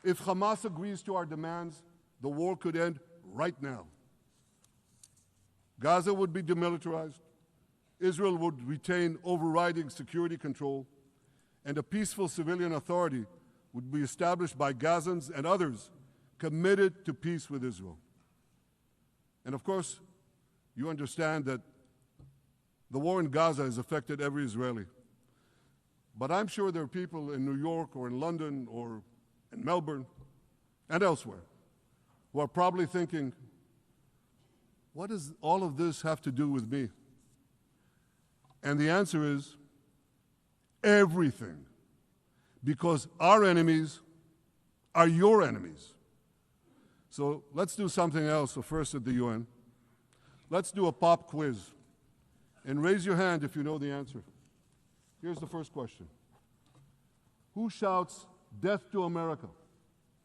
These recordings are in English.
If Hamas agrees to our demands, the war could end right now. Gaza would be demilitarized, Israel would retain overriding security control, and a peaceful civilian authority would be established by Gazans and others committed to peace with Israel. And of course, you understand that the war in Gaza has affected every Israeli. But I'm sure there are people in New York or in London or in Melbourne and elsewhere who are probably thinking, what does all of this have to do with me? And the answer is everything. Because our enemies are your enemies. So let's do something else first at the UN. Let's do a pop quiz. And raise your hand if you know the answer. Here's the first question. Who shouts death to America?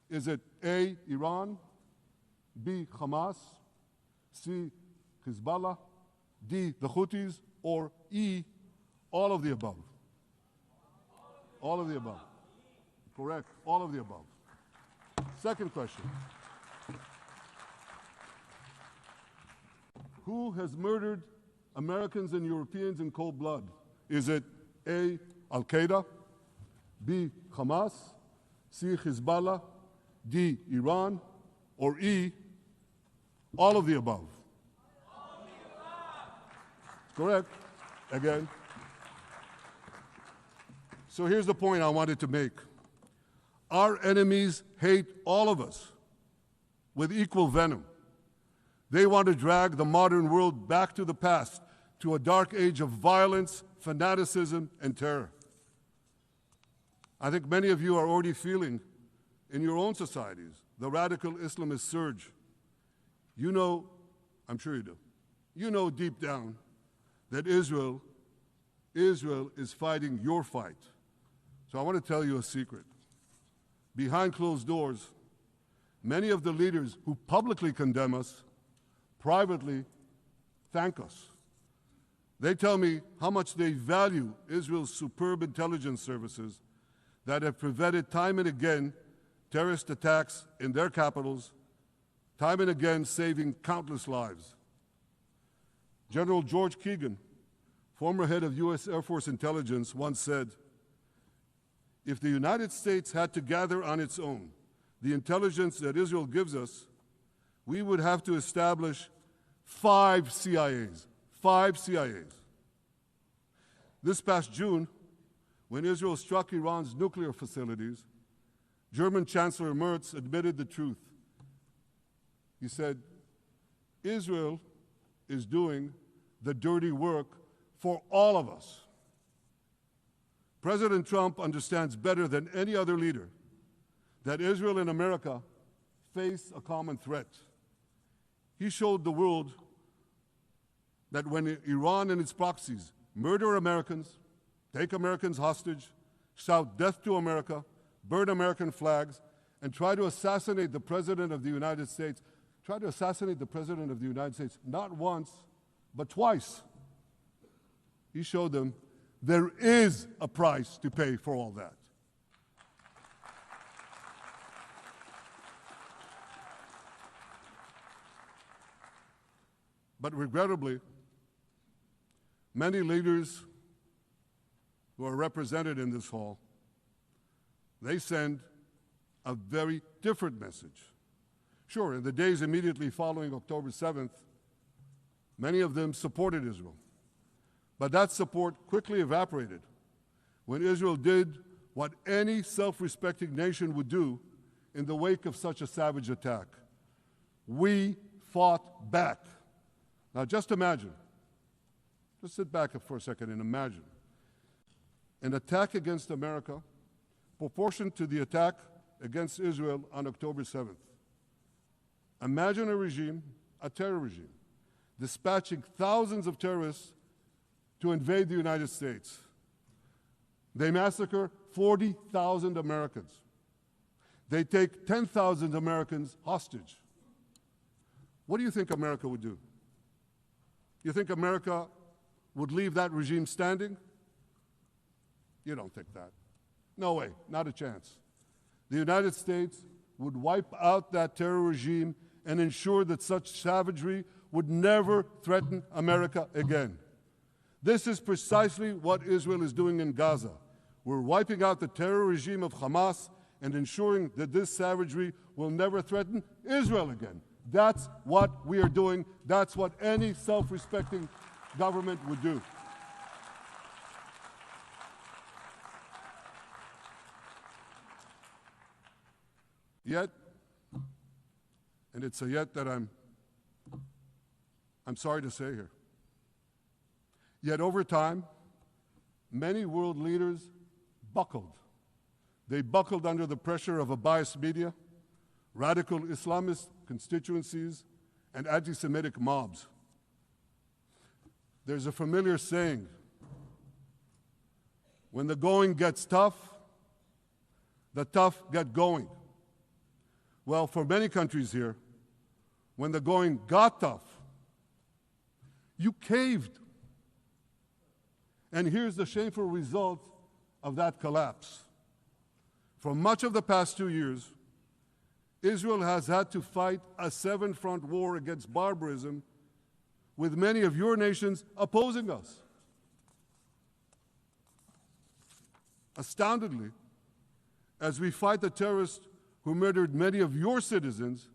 Is it A, Iran, B, Hamas, C, Hezbollah, D, the Houthis, or E, all of the above? All of the above. Correct. All of the above. Second question. Who has murdered Americans and Europeans in cold blood? Is it A, Al-Qaeda, B, Hamas, C, Hezbollah, D, Iran, or E, all of the above? All of the above. Correct. Again. So here's the point I wanted to make. Our enemies hate all of us with equal venom. They want to drag the modern world back to the past, to a dark age of violence, fanaticism, and terror. I think many of you are already feeling in your own societies the radical Islamist surge. You know, I'm sure you do, you know deep down that Israel is fighting your fight. So I want to tell you a secret. Behind closed doors, many of the leaders who publicly condemn us privately thank us. They tell me how much they value Israel's superb intelligence services that have prevented time and again terrorist attacks in their capitals, time and again saving countless lives. General George Keegan, former head of U.S. Air Force intelligence, once said, if the United States had to gather on its own the intelligence that Israel gives us, we would have to establish 5 CIAs. 5 CIAs. This past June, when Israel struck Iran's nuclear facilities, German Chancellor Merz admitted the truth. He said, Israel is doing the dirty work for all of us. President Trump understands better than any other leader that Israel and America face a common threat. He showed the world that when Iran and its proxies murder Americans, take Americans hostage, shout death to America, burn American flags, and try to assassinate the President of the United States, not once, but twice. He showed them there is a price to pay for all that. But regrettably, many leaders who are represented in this hall, they send a very different message. Sure, in the days immediately following October 7th, many of them supported Israel. But that support quickly evaporated when Israel did what any self-respecting nation would do in the wake of such a savage attack. We fought back. Now just imagine, just sit back for a second and imagine an attack against America proportioned to the attack against Israel on October 7th. Imagine a regime, a terror regime, dispatching thousands of terrorists to invade the United States. They massacre 40,000 Americans. They take 10,000 Americans hostage. What do you think America would do? You think America would leave that regime standing? You don't think that. No way, not a chance. the United States would wipe out that terror regime and ensure that such savagery would never threaten America again. This is precisely what Israel is doing in Gaza. We're wiping out the terror regime of Hamas and ensuring that this savagery will never threaten Israel again. That's what we are doing. That's what any self-respecting government would do. Yet, and it's a yet that I'm sorry to say here, yet over time, many world leaders buckled. They buckled under the pressure of a biased media, radical Islamist constituencies, and anti-Semitic mobs. There's a familiar saying, when the going gets tough, the tough get going. Well, for many countries here, when the going got tough, you caved. And here's the shameful result of that collapse. For much of the past 2 years, Israel has had to fight a seven-front war against barbarism with many of your nations opposing us. Astoundingly, as we fight the terrorists who murdered many of your citizens,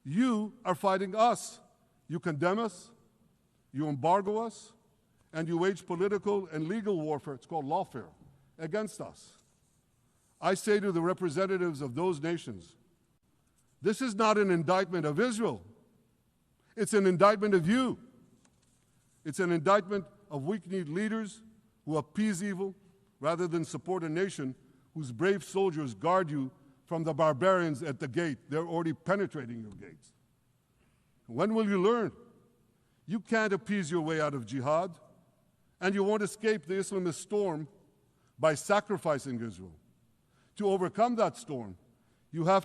you are fighting us. You condemn us, you embargo us, and you wage political and legal warfare, it's called lawfare, against us. I say to the representatives of those nations, this is not an indictment of Israel. It's an indictment of you. It's an indictment of weak-kneed leaders who appease evil rather than support a nation whose brave soldiers guard you from the barbarians at the gate. They're already penetrating your gates. When will you learn? You can't appease your way out of jihad, and you won't escape the Islamist storm by sacrificing Israel. To overcome that storm, you have to